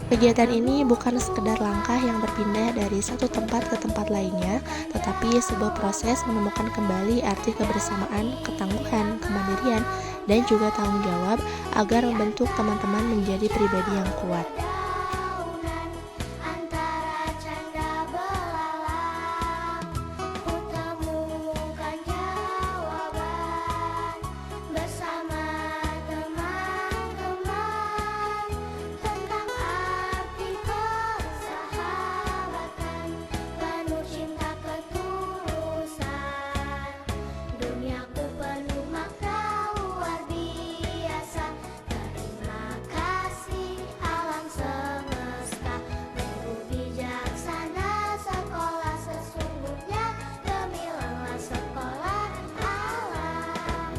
Kegiatan ini bukan sekedar langkah yang berpindah dari satu tempat ke tempat lainnya, tetapi sebuah proses menemukan kembali arti kebersamaan, ketangguhan, kemandirian, dan juga tanggung jawab agar membentuk teman-teman menjadi pribadi yang kuat. Antara canda belalang, ku temukan jawaban bersama teman-teman tentang arti persahabatan, penuh cinta ketulusan. Duniaku penuh makna luar biasa. Terima kasih alam semesta, guru bijaksana, sekolah sesungguhnya gemilangan sekolah alam.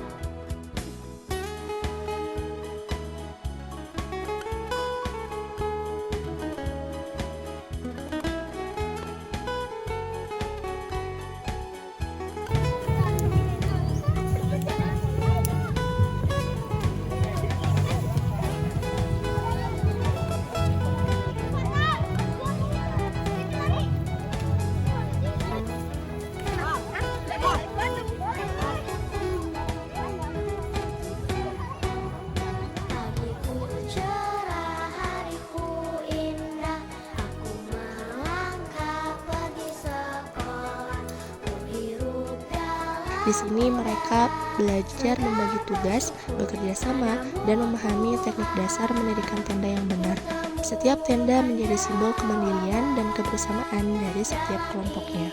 Pagiku cerah, hariku indah, aku melangkah pergi sekolah, ku hirup dalam. Di sini mereka belajar membagi tugas, bekerja sama, dan memahami teknik dasar mendirikan tenda yang benar. Setiap tenda menjadi simbol kemandirian dan kebersamaan dari setiap kelompoknya.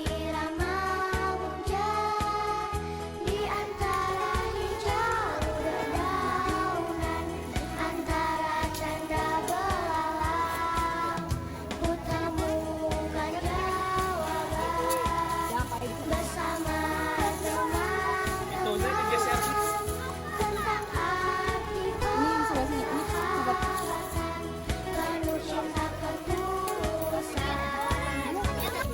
Di antara hijau dedaunan, antara canda belalang, ku temukan jawaban bersama teman-teman tentang arti persahabatan, penuh cinta ketulusan.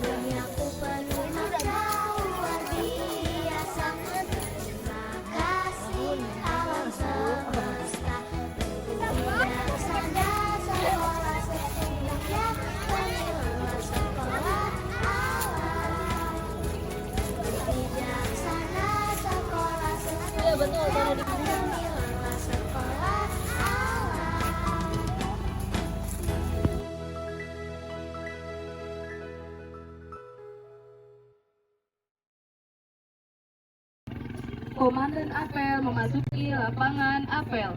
Duniaku penuh makna luar biasa. Terima kasih alam semesta, guru bijaksana, sekolah sesungguhnya gemilangan sekolah alam. Guru bijaksana, sekolah sesungguhnya gemilangan sekolah alam. Komandan apel memasuki lapangan apel.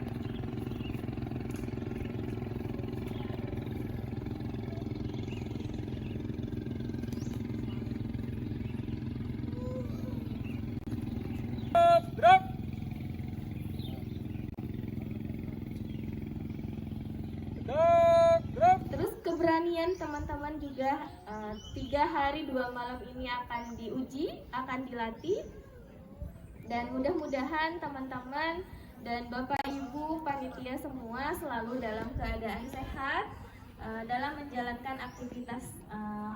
Terus keberanian teman-teman juga 3 hari 2 malam ini akan diuji, akan dilatih. Dan mudah-mudahan teman-teman dan Bapak Ibu panitia semua selalu dalam keadaan sehat dalam menjalankan aktivitas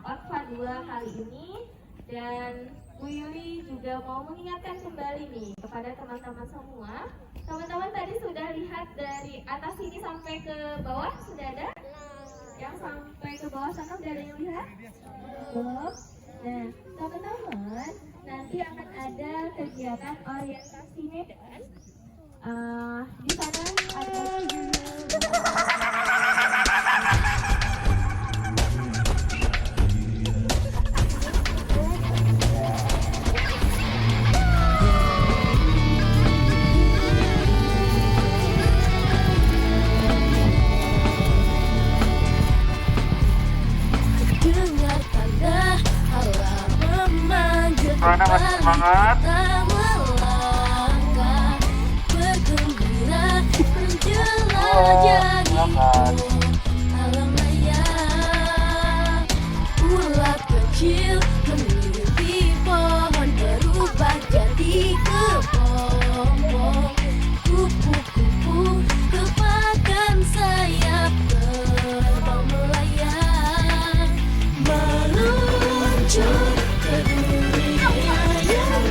Orfa 2 kali ini. Dan Bu Yuli juga mau mengingatkan kembali nih kepada teman-teman semua. Teman-teman tadi sudah lihat dari atas sini sampai ke bawah, sudah ada? Yang sampai ke bawah sana udah ada yang lihat? Belum? Nah, teman-teman, nanti akan ada kegiatan orientasi medan. Di sana ada Dengar tanda alam memanggil Mana masih semangat? kita melangkah bergembira menjelajahi alam raya. Ulat kecil mengikuti pohon berubah jadi kepompong. Kupu-kupu kepakan sayap terbang melayang, meluncur ke dunia yang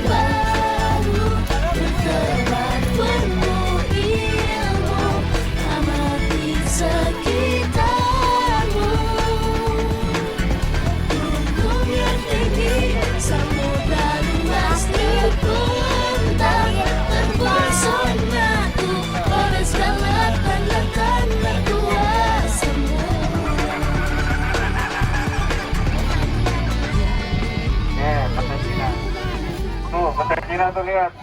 Tidak terlihat.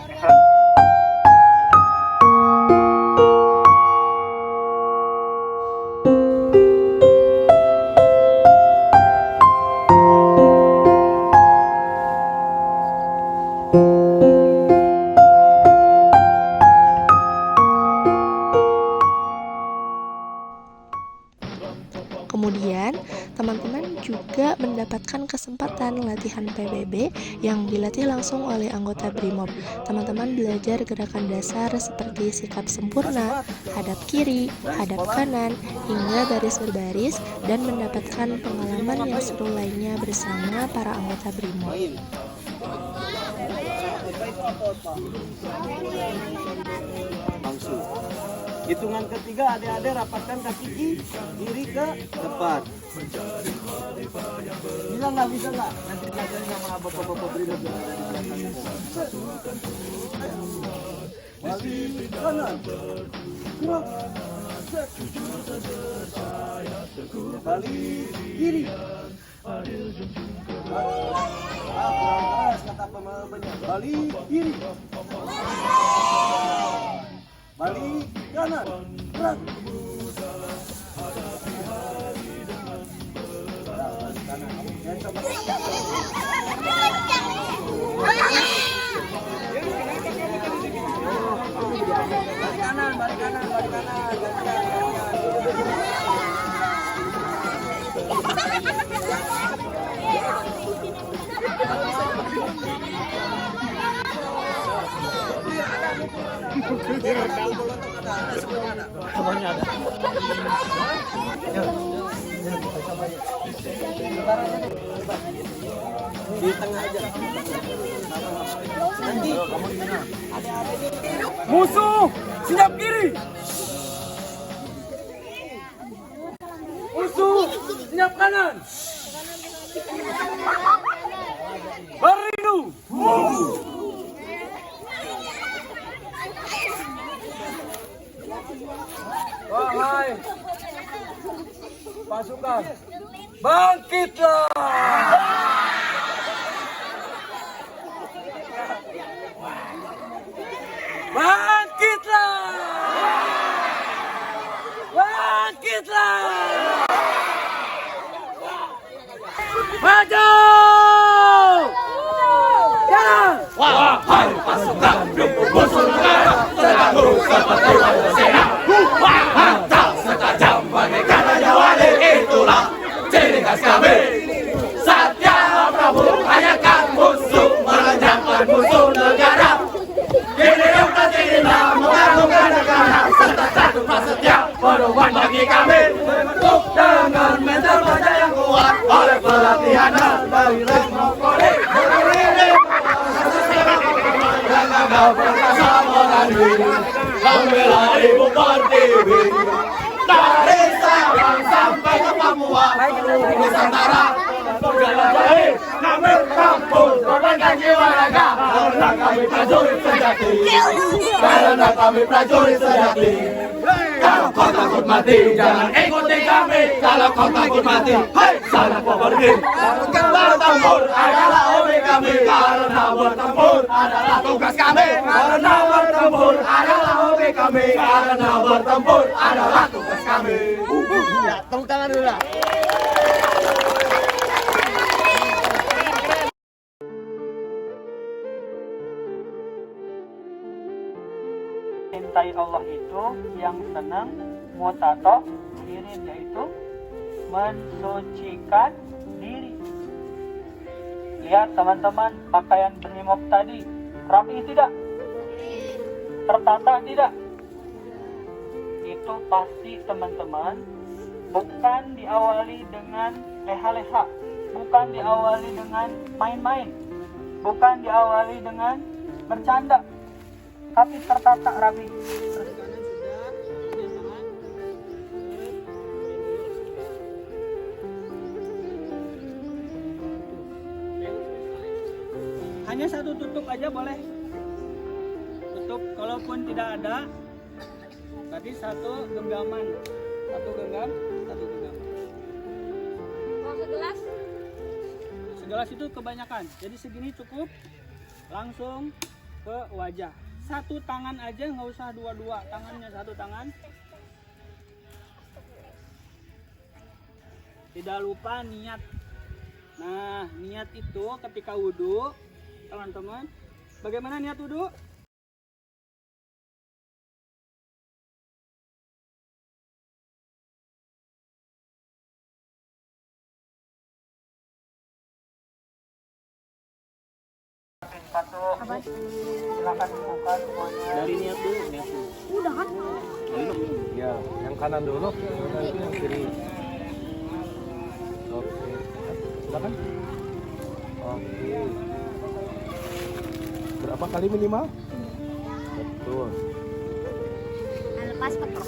Kemudian, teman-teman juga mendapatkan kesempatan latihan PBB yang dilatih langsung oleh anggota BRIMOB. Teman-teman belajar gerakan dasar seperti sikap sempurna, hadap kiri, hadap kanan, hingga baris berbaris, dan mendapatkan pengalaman yang seru lainnya bersama para anggota BRIMOB. Langsung. Hitungan ketiga, adik-adik rapatkan kaki kiri ke depan. Bisa nggak? Nanti belajarin sama bapak-bapak BRIMOB. Balik kanan. Gerak. Set. Balik kiri. Keras kata pemahamannya. Balik kiri. Balik kanan. Gerak. Balik kanan. Semuanya ada. Di tengah aja. Nanti musuh siap kiri. Musuh siap kanan. Berlindung. Wahai pasukan, bangkitlah! Bangkitlah! Bangkitlah! Maju! Jalan! Wahai pasukan, musuh negara sedang seperti manusia. Mantap setajam bagaikan raja wali, itulah ciri khas kami. Satya Prabu tanyakan musuh, menanjakan musuh negara. Kini yang tertinggilah mengagungkan negara, serta satu prasetya perubahan bagi kami. Bentuk dengan mental baja yang kuat, oleh pelatihan dari Leknopoli. Yang gagal perkasa menandiri, membela ibu pertiwi. Dari Sabang sampai ke Papua, Nusantara, jalan jahit, kami kampung, korbankan jiwa raga. Karena kami prajurit sejati, karena kami prajurit sejati. Kalau kau takut mati, jangan ikuti kami. Kalau kau takut mati, hei, sana kau pergi. Bertempur adalah hobi kami, karena bertempur adalah tugas kami. Karena bertempur adalah hobi kami, karena bertempur adalah tugas kami. Ya, tepuk tangan dulu lah. Cintai Allah itu yang senang, mutato, irin yaitu mensucikan diri. Lihat teman-teman, pakaian BRIMOB tadi rapi tidak? Tertata tidak? Itu pasti teman-teman bukan diawali dengan leha-leha, bukan diawali dengan main-main, bukan diawali dengan bercanda, tapi tertata rapi. Hanya satu tutup aja boleh. Tutup, kalaupun tidak ada, berarti satu genggaman. Satu genggam, satu genggam. Mau segelas? Segelas itu kebanyakan, jadi segini cukup. Langsung ke wajah. Satu tangan aja, nggak usah dua-dua, tangannya satu tangan. Tidak lupa niat. Nah, niat itu ketika wudhu, teman-teman. Bagaimana niat wudhu? Dari niat dulu, niat dulu. Udah kan? Ya, yang kanan dulu, itu yang kiri. Oke, silakan. Oke. Berapa kali minimal? Betul. Lepas pakai.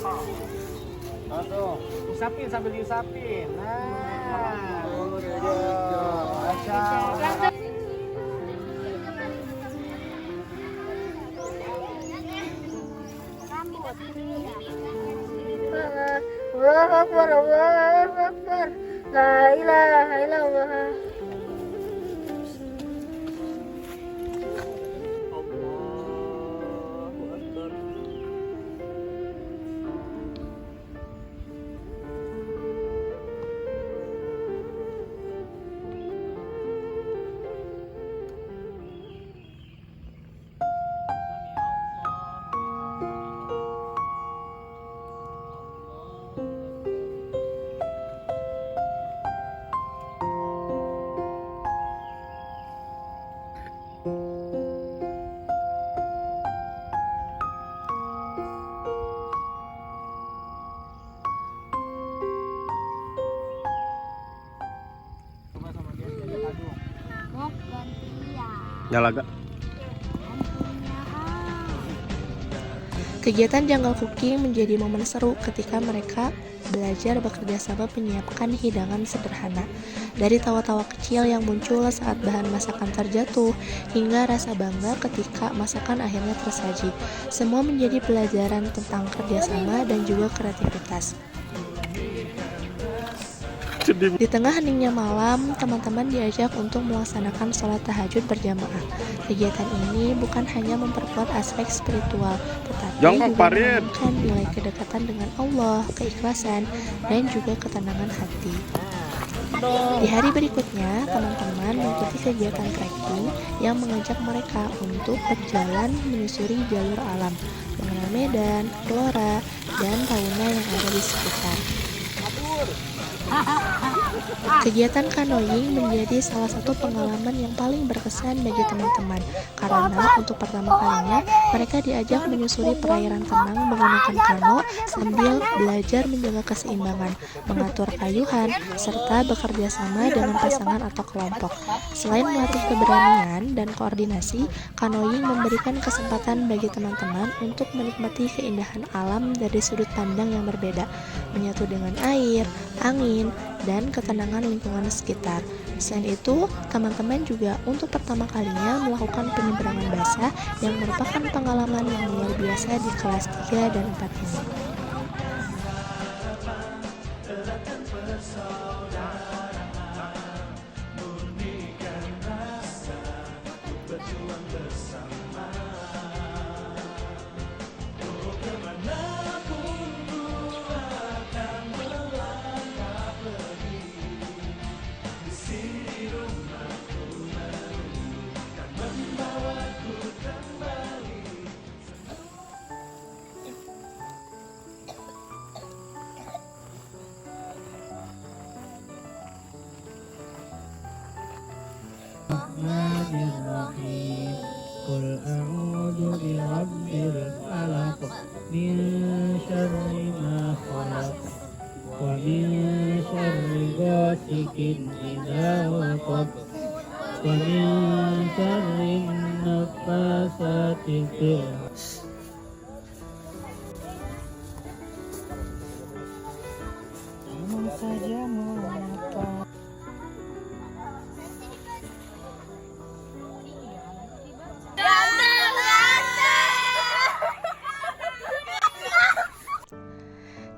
Oh, tuh. Usapin sambil diusapin. Nah, Allahu Akbar, Allahu Akbar. La ilaha illallah. nyala gak? Kegiatan Jungle Cooking menjadi momen seru ketika mereka belajar bekerja sama menyiapkan hidangan sederhana. Dari tawa-tawa kecil yang muncul saat bahan masakan terjatuh, hingga rasa bangga ketika masakan akhirnya tersaji. Semua menjadi pelajaran tentang kerjasama dan juga kreativitas. Di tengah heningnya malam, teman-teman diajak untuk melaksanakan sholat tahajud berjamaah. Kegiatan ini bukan hanya memperkuat aspek spiritual, tetapi juga menanamkan nilai kedekatan dengan Allah, keikhlasan, dan juga ketenangan hati. Di hari berikutnya, teman-teman mengikuti kegiatan trekking yang mengajak mereka untuk berjalan menyusuri jalur alam, mengenal medan, flora, dan fauna yang ada di sekitar. Kegiatan kanoing menjadi salah satu pengalaman yang paling berkesan bagi teman-teman karena untuk pertama kalinya mereka diajak menyusuri perairan tenang menggunakan kano sambil belajar menjaga keseimbangan, mengatur kayuhan, serta bekerja sama dengan pasangan atau kelompok. Selain melatih keberanian dan koordinasi, kanoing memberikan kesempatan bagi teman-teman untuk menikmati keindahan alam dari sudut pandang yang berbeda, menyatu dengan air, angin, dan ketenangan lingkungan sekitar. Selain itu, teman-teman juga untuk pertama kalinya melakukan penyeberangan basah yang merupakan pengalaman yang luar biasa di kelas 3 dan 4 ini. Bismillahirrahmanirrahim. Qul a'udzu birabbil falaq min syarri ma khalaq wa min syarri ghasikin idza waqab wa min syarri naffasati fil saja mengapa.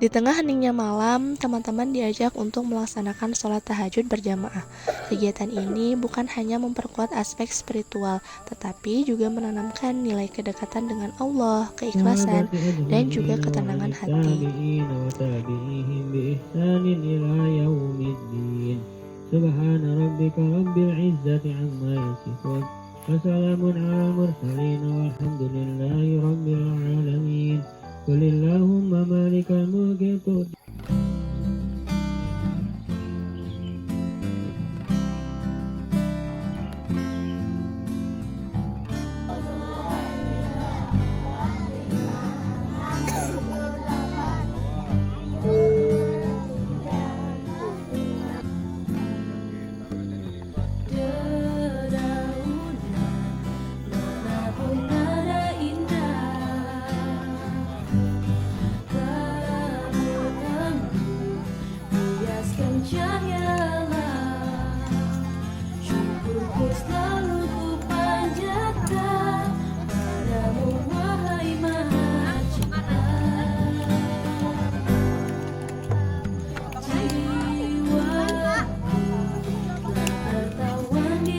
Di tengah heningnya malam, teman-teman diajak untuk melaksanakan sholat tahajud berjamaah. Kegiatan ini bukan hanya memperkuat aspek spiritual, tetapi juga menanamkan nilai kedekatan dengan Allah, keikhlasan, dan juga ketenangan hati. Subhana rabbika rabbil izzati amma yasifun wa salamun alal mursalin walhamdulillahi rabbil alamin. Qulillahumma malikal mulki tu'ti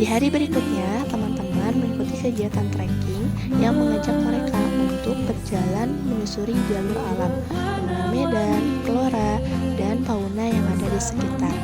Di hari berikutnya, teman-teman mengikuti kegiatan trekking yang mengajak mereka untuk berjalan menyusuri jalur alam, mengenal medan, flora, dan fauna yang ada di sekitar.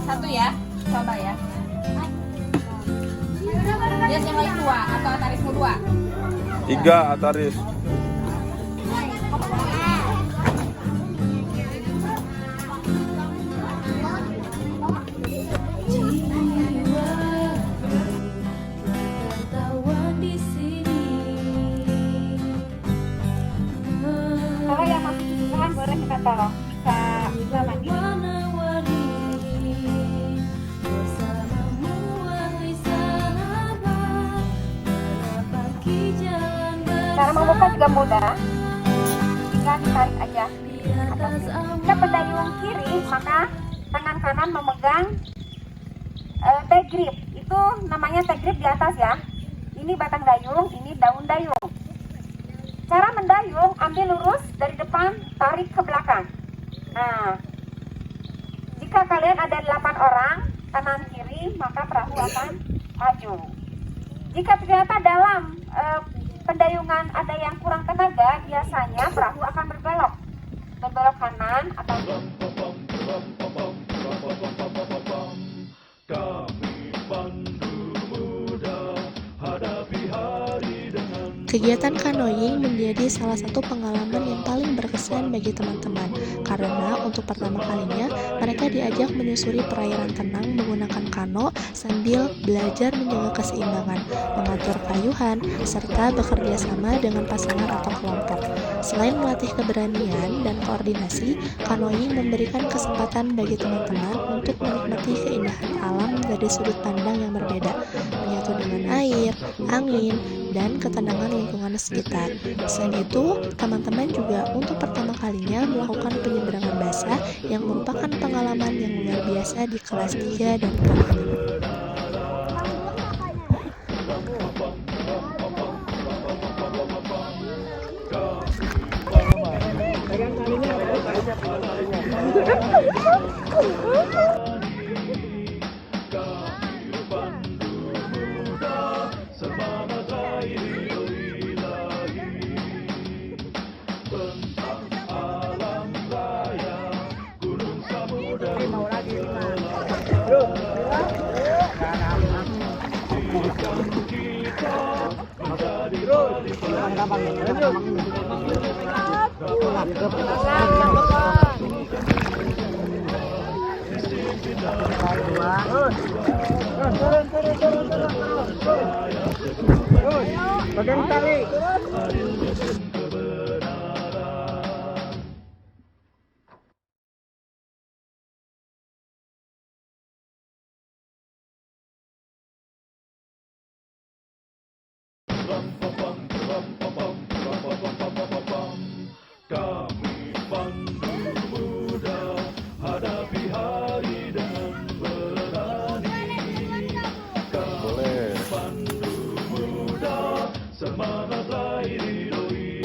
Satu ya, coba ya. Lihat yang lain 2 atau Atarismu 2? 3 Ataris. Kalau yang masih kesusahan boleh kita tolong. Bisa lagi. Cara membuka juga mudah, tinggal ditarik aja atasnya. Jika pendayung kiri, maka tangan kanan memegang tag grip. Itu namanya tag grip di atas ya. Ini batang dayung, ini daun dayung. Cara mendayung, ambil lurus dari depan, tarik ke belakang. Nah, jika kalian ada 8 orang, kanan kiri, maka perahu akan maju. Jika ternyata dalam pendayungan ada yang kurang tenaga, biasanya perahu akan berbelok kanan atau kiri. Kegiatan kanoying menjadi salah satu pengalaman yang paling berkesan bagi teman-teman karena untuk pertama kalinya mereka diajak menyusuri perairan tenang menggunakan kano sambil belajar menjaga keseimbangan, mengatur kayuhan, serta bekerja sama dengan pasangan atau kelompok. Selain melatih keberanian dan koordinasi, kanoying memberikan kesempatan bagi teman-teman untuk menikmati keindahan alam dari sudut pandang yang berbeda, menyatu dengan air, angin, dan ketenangan lingkungan sekitar. Selain itu, teman-teman juga untuk pertama kalinya melakukan penyeberangan basah yang merupakan pengalaman yang luar biasa di kelas 3 dan 4. Pegang tali. Kami pandu muda hadapi hari dengan berani. Kami pandu muda semangatlah ilahi.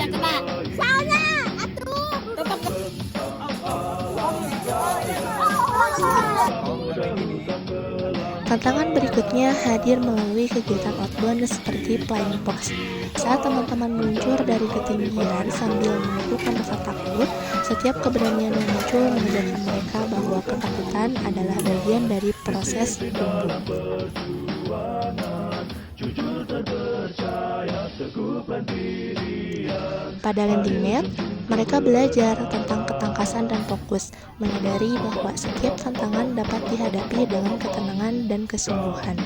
Tantangan berikutnya hadir melalui kegiatan outbound seperti flying fox. Saat teman-teman meluncur dari ketinggian sambil melakukan rasa takut, setiap keberanian yang muncul mengajarkan mereka bahwa ketakutan adalah bagian dari proses tumbuh. Pada landing net, mereka belajar tentang ketangkasan dan fokus, menyadari bahwa setiap tantangan dapat dihadapi dengan ketenangan dan kesungguhan.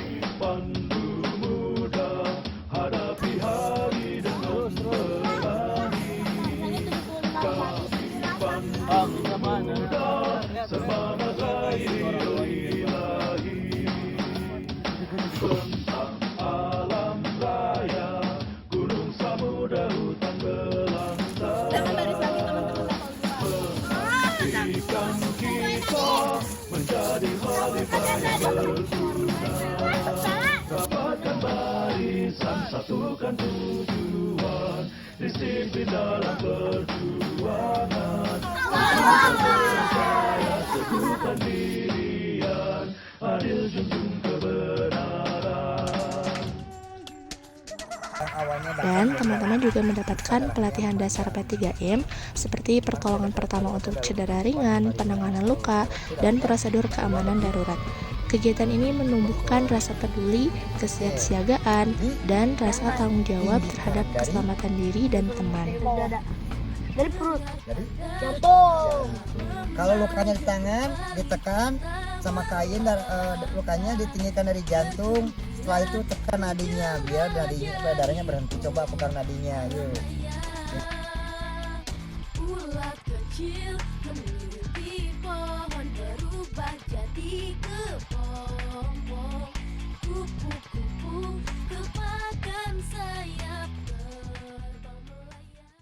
Alam raya, gunung samudra hutan belantara. Pastikan kita menjadi khalifah yang berguna. Rapatkan barisan, satukan tujuan, disiplin dalam perjuangan. Percaya, teguhkan dirian, adil junjung kebenaran. Dan teman-teman juga mendapatkan pelatihan dasar P3M seperti pertolongan pertama untuk cedera ringan, penanganan luka, dan prosedur keamanan darurat. Kegiatan ini menumbuhkan rasa peduli, kesiapsiagaan, dan rasa tanggung jawab terhadap keselamatan diri dan teman. Dari perut. Jantung. Kalau lukanya di tangan, ditekan sama kain dan lukanya ditinggikan dari jantung. Setelah itu tekan nadinya biar darahnya berhenti. Coba pegang nadinya, yuk. Ulat kecil meneliti pohon berubah jadi kepompong. Kupu-kupu kepakan sayap terbang melayang.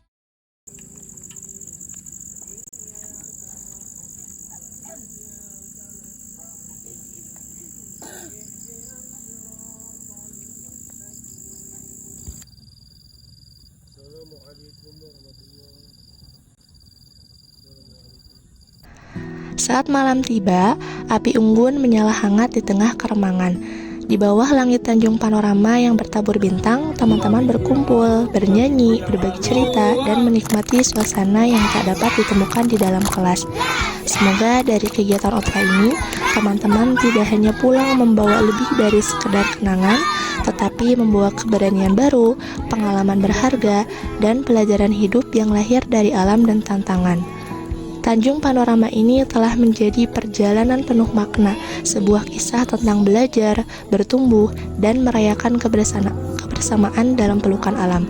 Saat malam tiba, api unggun menyala hangat di tengah keremangan. Di bawah langit Tanjung Panorama yang bertabur bintang, teman-teman berkumpul, bernyanyi, berbagi cerita, dan menikmati suasana yang tak dapat ditemukan di dalam kelas. Semoga dari kegiatan OPRA ini, teman-teman tidak hanya pulang membawa lebih dari sekedar kenangan, tetapi membawa keberanian baru, pengalaman berharga, dan pelajaran hidup yang lahir dari alam dan tantangan. Tanjung Panorama ini telah menjadi perjalanan penuh makna, sebuah kisah tentang belajar, bertumbuh, dan merayakan kebersamaan dalam pelukan alam.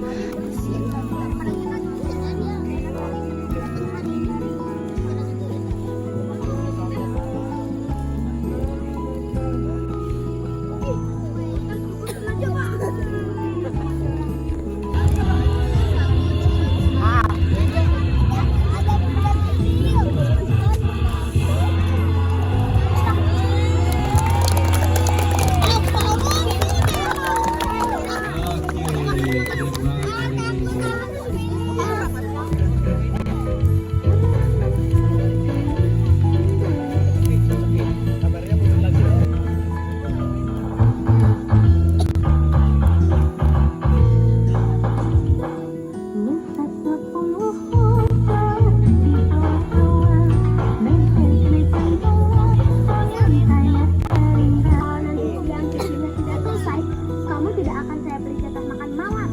tidak akan saya beri jatah makan malam.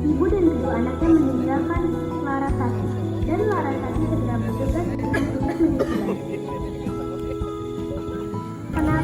Ibu dan kedua anaknya meninggalkan Larasati, dan Larasati segera bergegas untuk menyusuinya. Kenapa?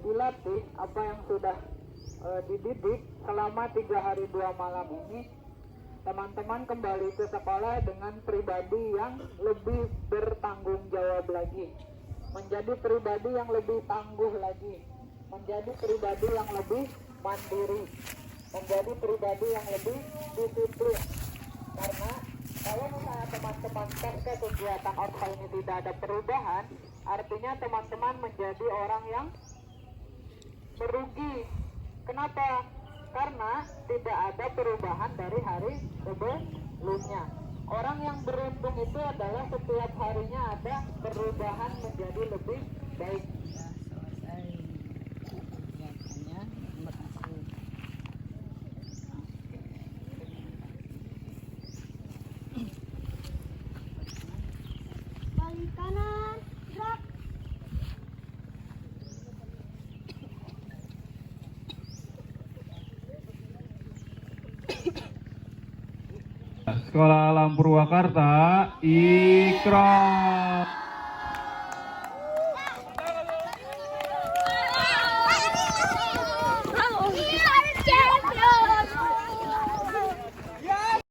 Dilatih apa yang sudah dididik selama 3 hari 2 malam ini, teman-teman kembali ke sekolah dengan pribadi yang lebih bertanggung jawab lagi, menjadi pribadi yang lebih tangguh lagi, menjadi pribadi yang lebih mandiri, menjadi pribadi yang lebih disiplin. Karena kalau misalnya teman-teman pasca kegiatan OSPA ini tidak ada perubahan, artinya teman-teman menjadi orang yang merugi. Kenapa? Karena tidak ada perubahan dari hari sebelumnya. Orang yang beruntung itu adalah setiap harinya ada perubahan menjadi lebih baik. Balik kanan, gerak. Sekolah Alam Purwakarta, Ikra.